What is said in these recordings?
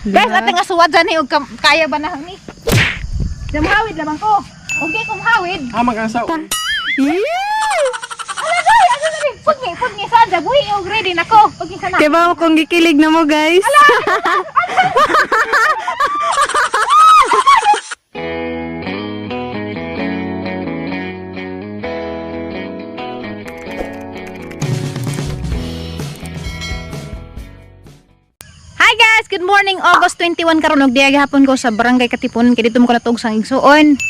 Guys, ate nga suwad dyan og kaya ba na ni? Jamhawid lamang ko. Okay, kung hawid. Mag-asaw. Ala day, ano na rin? Pag-ngi sada, buhi og ready na ko. Pag-ngi sana. Kaya ba kung gikilig na mo guys? Hi guys, good morning. August 21 karon og diya gihapon ko sa Barangay Katipunan kay dito mo ko natug sang igsuon.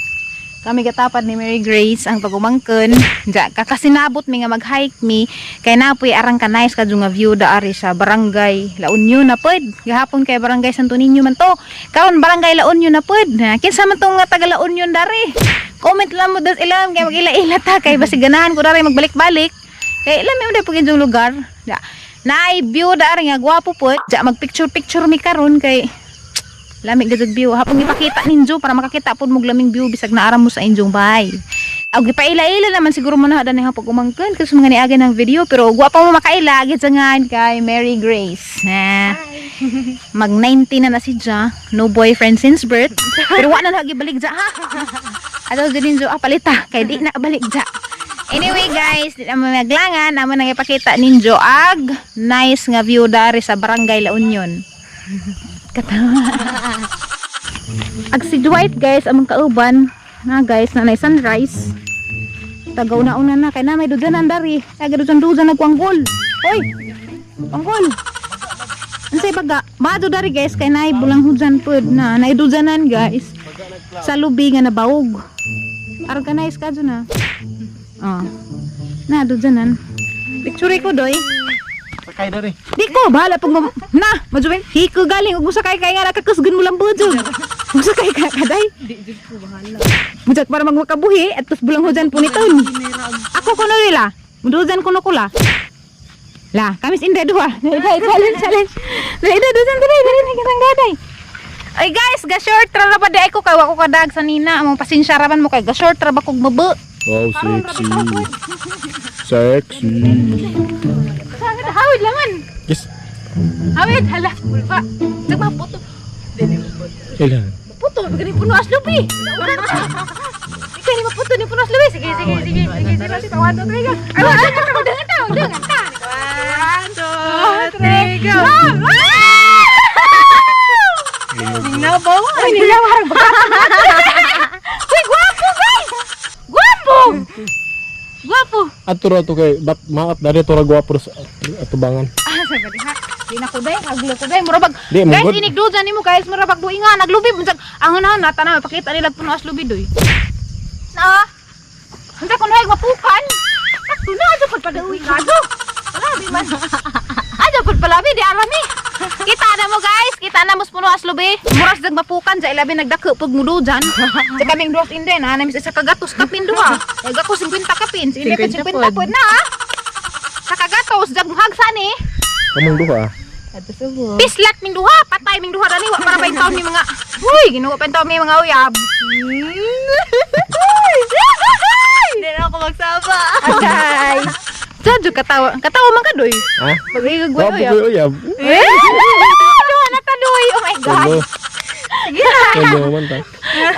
Kami gatapad ni Mary Grace ang pagumangken. Ja kakasinabot mi nga mag-hike mi kay napoy arang ka nice kadto nga view daari sa Barangay La Union na pod. Gihapon kay Barangay Santo Niño man to. Karon Barangay La Union na pod. Kinsa man tong nga taga La Union dari? Comment lang mo dos ilam kay magila-ila ta kay basig ganahan ko dari magbalik-balik. Kay ilam mi pud yung lugar. Ja naay view dari nga gwapo pod. Ja magpicture-picture mi karon kay lamig gud view. Hapon ipakita ninyo para makakita pod mo lamig view bisag naaram mo sa inyong bahay. Og gipaila-ila naman siguro mo na hadan nga pag-umangken kasi mga niagi ng video pero gwapo mo makaila gid sangan kay Mary Grace. Mag 19 na si Ja, no boyfriend since birth. Pero wa na lagi balik Ja ha. Ato gid ninyo palita kay di na balik Ja. Anyway guys, di naman maglangan, naman nang ipakita ninyo ag nice nga view dari sa Barangay La Union. Katawa. Ag si Dwight guys, among kauban na guys, na sunrise. Tagaw na una na, kay na may dudanan dari. Kaya dudan nagwanggol. Oy! Wanggol! Ansay baga, bado dari guys, kay na bulang hujan pod na. Naidudanan guys. Sa lubi nga nabaog. Organize ka dyan na. Oh. Na, dudanan. Picture ko doy. Sakay dari. Di ko, bahala pag na, majumin. Hiko galing, huwag mo sakay kaya nga nakakusgan mo lang budyo. Huwag mo sakay ka kaday. Di ko bahala. Mujak para magmakabuhi, at tapos bulang hujan po nito. Ako kuno nila. Mudujan kuno kula. La, kamis inday duha. Challenge. Dujan dari nagkatang gaday. Ay guys, ga-short ra ba di ko kay wa ko kadag sa nina. Among pasensya raman mo kay ga-short ra ba kog bebe. Wow, sexy. Sexy. Hawid laman. Yes. Hawid, hala, pulpa. Sag maputo. Ilan? Puto, gani puno aslubi. Ikaw ni maputo ni puno aslubi. Sige. Sige, tawan to, three, go. Dangan ta. 1, 2, 3, go. Ningnaw ba? Ay, ningnaw harang ba? Uy, gwapo guys! Gwapo! Atura to kay maat dari to ra gwapo sa atubangan. Sabi ha. Di na ko day, haglo ko day. Murabag. Di, Guys, mugod. inigdudan nimo guys, murabag buinga, naglubi bunsag. Ang ana tanaw pakita nila puno as lubi doy. Na. Unta kun hay mapukan. Tuna aja pud pag-uwi ka do. Grabe man. Aja pud palabi di arami. Kita na mo guys, kita na mo puno as lubi. Muras dag mapukan ja ilabi nagdako pag mudujan. Sa kaming dos inde na namis sa kagatos kapin duha. Kag ako 50 kapin, inde pa 50 pod na. Sa kagatos jag hagsa ni. Kamong duha. Pislat ming duha, patay ming duha dani wa para pa taon mi mga. Uy, ginuwa pa taon mi mga uyab. Hindi na ako magsama. Ay. Judge katawa. Katawa man ka doy. Ha? Pagigag Gwapo uyab. ko uyab. Duha na ka doy. Oh my god. Hello. Hello man ta.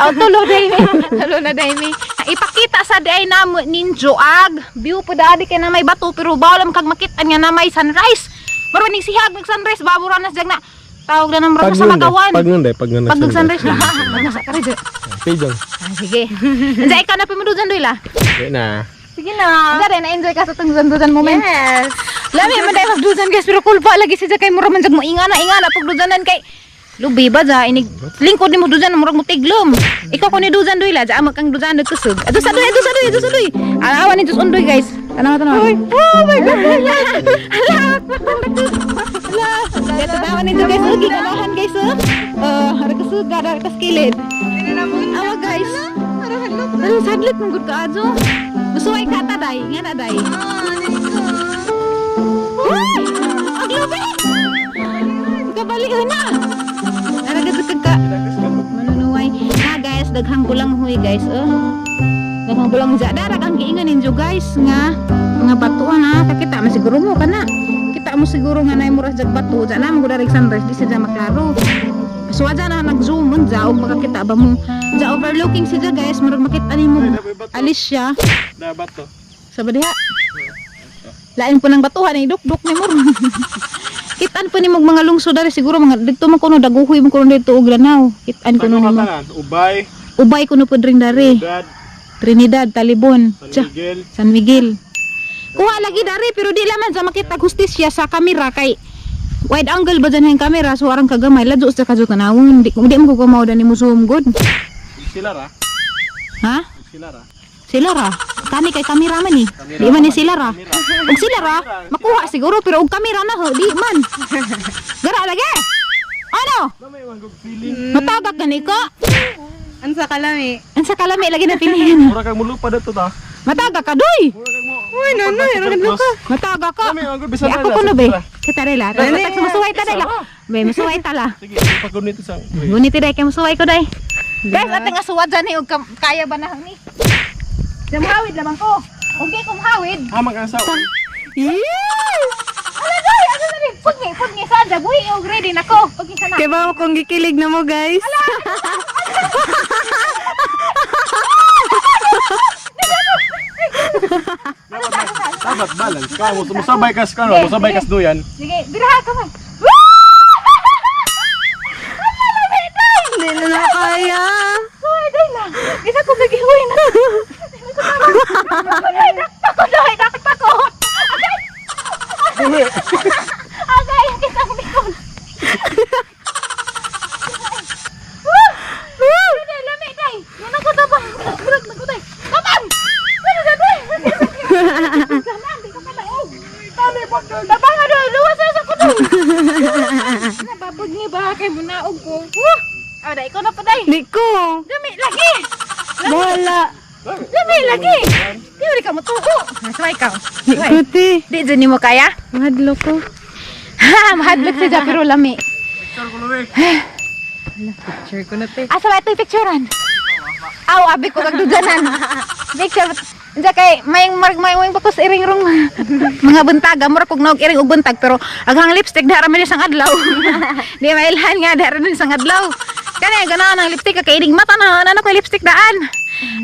Oh, tulo day mi. Tulo na day mi. Ipakita sa day na ninjo ag. View po dadi kay na may bato pero bawal kag makita nga na may sunrise. Pero ning sihag ng sunrise babura na jag na. Tawag na ng mga sa magawan. Pag nun sunrise na. Pag nasa ka rin. Pijong. Sige. Nandiyan ikaw na pimududan doy la. Di na. Sige na. Dari na-enjoy ka sa itong dudan moment. Yes. Lami man dahil magdudan guys pero kulpa lagi siya kay mura man jag mo ingana pag dudanan kay lubi ba ja inig lingkod ni mo dudan murag mo tiglom. Ikaw ko ni dudan doy la ja amag kang dudan doy kusog. Ado sa doy. Awan ni Diyos undoy guys. Tanaw. Oh my god. Hala. Tanaw ni Diyos guys. Ugi ganahan guys. Harag kusog harag kaskilid. Awa guys. Ano sadlit mong good ka ajo. Gusto ay kata day, nga na day. Uy! Aglubi! Kabalik na! Naragadagag ka. Manunuway. Na guys, daghang bulang huy guys. Daghang bulang dyan. Darag ang giingan ninyo guys. Nga batuan ha. Kakita mo siguro mo ka na. Kita mo siguro nga na yung muras jag bato. Diyan naman ko darig sunrise. Di siya dyan maklaro. So aja na nag-zoom man ja og makakita ba mo. Ja overlooking siya guys, murag makita nimo Alicia. Dabat to. Sa badiha. Lain po ng batuhan ay dukduk ni mo. Kitaan po ni mga lungsod dari siguro mga dito man kuno daguhoy man kuno dito og lanaw. Kitaan ko Ano no. katanan? Ubay, Ubay kuno po dring dari. Dad, Trinidad, Talibon, San Miguel. San Miguel. Kuha lagi dari pero di laman sa makita hustisya sa kamera kay wide angle ba dyan yung kamera so arang kagamay ladyo sa kadyo tanawon di mo ko mauda ni mo zoom good. Sila ra. Ha? Sila ra. Sila ra. Kani kay kamera man eh. Di man ni sila ra. Og sila ra makuha siguro pero og kamera na ho di man. Gara lagi. Ano? May manggog feeling. Matagak ka ni ko. Ang sa kalami. Ang sa kalami lagi na pilihan. Mura kang mulupa dito ta. Matagak ka doy. Mura kang mo. Uy, no, iron ka. Matagak ka. Kami manggog Di bisan ako kuno be. Kita rela. Tak masuway ta dai la. Be masuway ta la. Sige, pagkunit sa. Gunit dai kay masuway ko dai. Guys, ateng asuwad dyan ni og kaya ba na ni. Jamhawid lamang ko. Okay, kumhawid. Hamang ang sao. Ala doy, ano na rin? Pudngi sa dabuhi og ready na ko. Pagki sana. Kaya ba kung gikilig na mo guys? Dapat balance ka. Musabay kas ka, musabay kas duyan. Sige, biraha ka man. Hindi na na kaya. Hoy, dai lang. Isa ko gagihoy na. Dakta ko. Agay, kita ko bikon. Dai, lami dai. Yan ako tabang. Brag na ko dai. Tabang. Ano na dai? Gaman, di ka pala. Tali po. Tabang ano, luwas sa ko dai. Nababog ni ba kay munaog ko. Oh, dai ko na pa dai. Di ko. Dami lagi. Bahala. Dami lagi. Di mo ka matuko. Nasway ka. Di ko ti. Di dyan mo kaya? Mahadlo ko. Ha, mahadlok siya pero lami. Picture ko luwi. Picture ko na te. Asa ba ito yung picturean? Aw, abi ko kagdudanan. Picture. Diyan kay, may bakos iring rong mga buntaga. Mura kog naog iring og buntag. Pero aghang lipstick, dara man isang adlaw. Di mailhan nga, dara man isang adlaw. Kaya ganahan ang lipstick, kakainig mata na. Ano ko lipstick daan?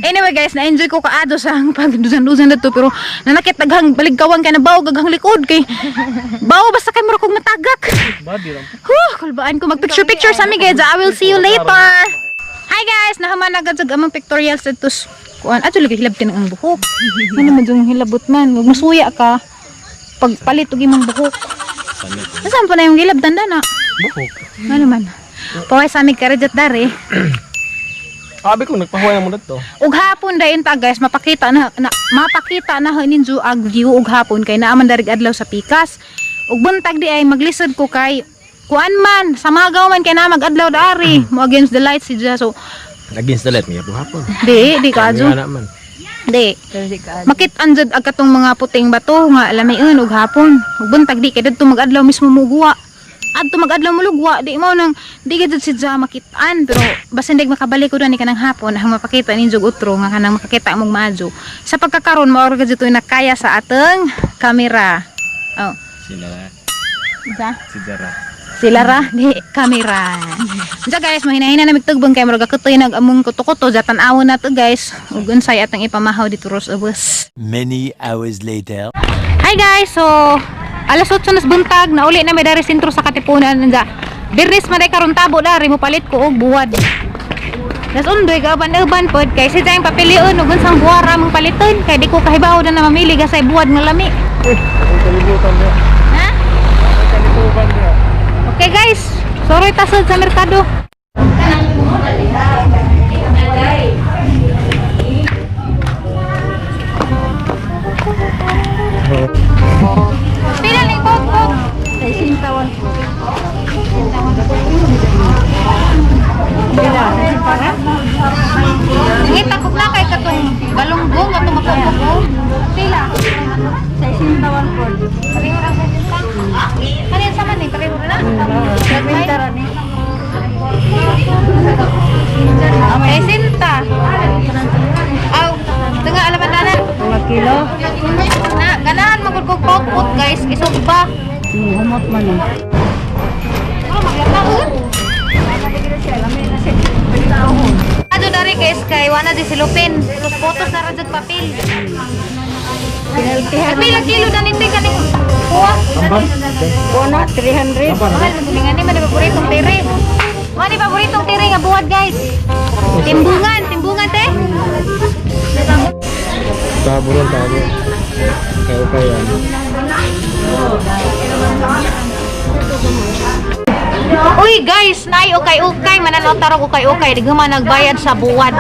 Anyway guys, na-enjoy ko kaado sa pagdusan-dusan dito. Pero nanakit aghang baligkawan kay nabaw, aghang likod kay bawo basta kay mura kog natagak. Badi lang. Kulbaan ko mag-picture sa amin guys. I will see you later. Hi guys, nahaman agad sa among pictorial status. Kuan, ato lagi hilab tin ang buhok. Ano man yung hilabot man, wag masuya ka. Pagpalit og imong buhok. Nasaan pa na yung hilab tanda na? Buhok. Ano man. Paway sa amig karajat dari. Abi ko nagpahuway mo dito. Ug hapon dayon ta guys, mapakita na ninyo ang view ug hapon kay naaman darig adlaw sa pikas. Ug buntag di ay maglisod ko kay kuan man sa magaw man kay na mag-adlaw dari mo against the lights si so Against the light niya buhapon. di kadyo Ano man. di makit-an jud ag katong mga puting bato nga lamiun ug hapon ug buntag di kay didto mag-adlaw mismo mugwa adto mag-adlaw mulugwa di mo nang di gid si ja makit-an pero basta hindi makabalik ko ni kanang hapon ang mapakita ninyo utro nga kanang makakita mong maadyo sa pagkakaron mao ra gid ito nakaya sa ateng kamera. Oh Sila. isa Si Zara. sila ra di kamera. Diya guys, mahina-hina na migtugbong kay murag katoy nag among kuto-kuto jatan awon na to guys. Ug unsay atang ipamahaw dito ros ubos. Many hours later. Hi guys, so alas 8 nas buntag na uli na may dari sentro sa Katipunan nja. Diris man day karon tabo dari mo palit ko og buwad. Das undoy ka ban pod kay si tayong papilion ug unsang buwara mong paliton kay di ko kahibaw na mamili gasay buwad nga lami. Ang kalibutan niya. Ha? Ang kalibutan niya. Okay guys, sorry tasod sa merkado. Pila ning bog. Ay sintawan ko. Pila, para? Ngita ko na kay katong galunggong katong makoko. Pila. Sa sintawan ko. Pareho ra sa sintawan. Kanin sa man ni pareho na. Nagpintara ni. Ay sinta. Aw, tengah alaman dalan. 5 kilo. Na, ganahan magugog pokpot guys, isog ba? Humot man eh. Oh, maglataon. wala di silupin. Putos na rajag papel. Pila kilo na ninte ka ni kuha. Bona, 300. Mahal, magulingan ni man paboritong tiri. Mani paboritong tiri nga buwad guys. Timbungan te. Tabo. Kaya pa yan. Uy guys, naay ukay-ukay, mananaw tarong ukay-ukay, di man nagbayad sa buwad.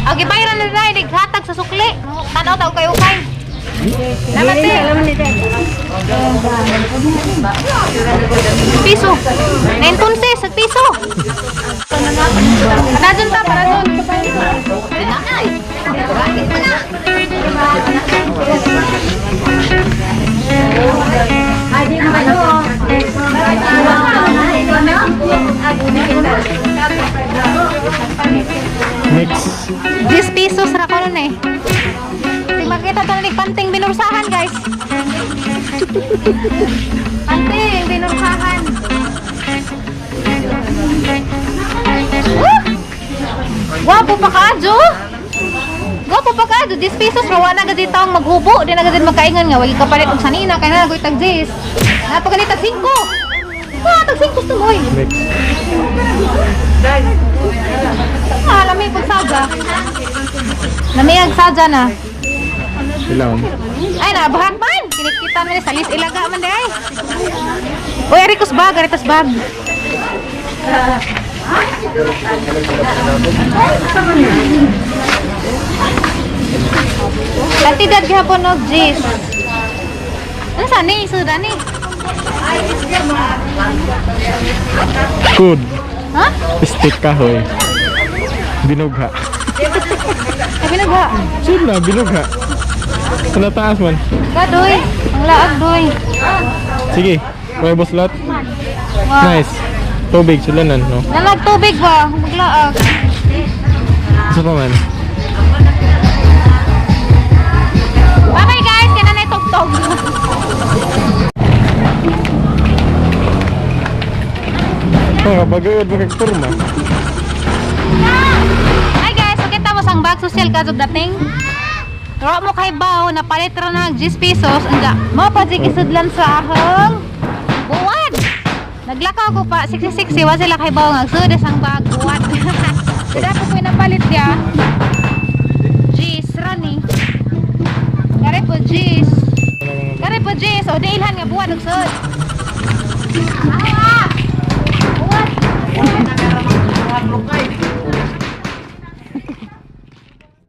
Agi bayaran na dai, dighatag sa sukli. Tanaw ta ukay-ukay. Salamat te. Piso. 9 sa piso. Paradon ta, paradon. Dinakay. Bakit pa na? Next. 10 pesos ra ko nun eh. Di makita ito na panting binursahan guys. Panting binursahan. Gwapo pa ka, Jo. Gwapo pa ka, Jo. 10 pesos rawa na gadi taong maghubo. Di na gadi magkaingan nga. Wagi kapalit og sanina. Kaya na nagoy tag 10. Napagalit tag 5. Tag 5 to moy. Next. Lamig pag saga. Lamig saga na. Ilang. Ay, nabahag man. Kinikita mo sa lis ilaga man di ay. Uy, aritos bag. Kantidad gihapon og jis. Ano sa ni? Suda ni? Food. Ha? Stick kahoy. Binugha. Ay, binagwa. Sud na, binugha. Sa taas man. Kadoy. Ang laag doy. Sige. May buslat. Wow. Nice. Tubig sila no? Nalag tubig ba? Maglaag. Isa pa man. Bye-bye guys. Kaya na tugtog. Oh, bagayod magkagturma. Hi guys, makita mo sang bag social kasog dating. Turo mo kay bao na palit ra na 10 pesos anga. Mo pa sig isudlan sa ahong buwad. Naglakaw ko pa 66 wa sila kay bao nga sud sang bag buwad. Dira ko koy napalit dia. Jis rani. Kare po jis. Kare po jis o diilhan nga buwad og sud.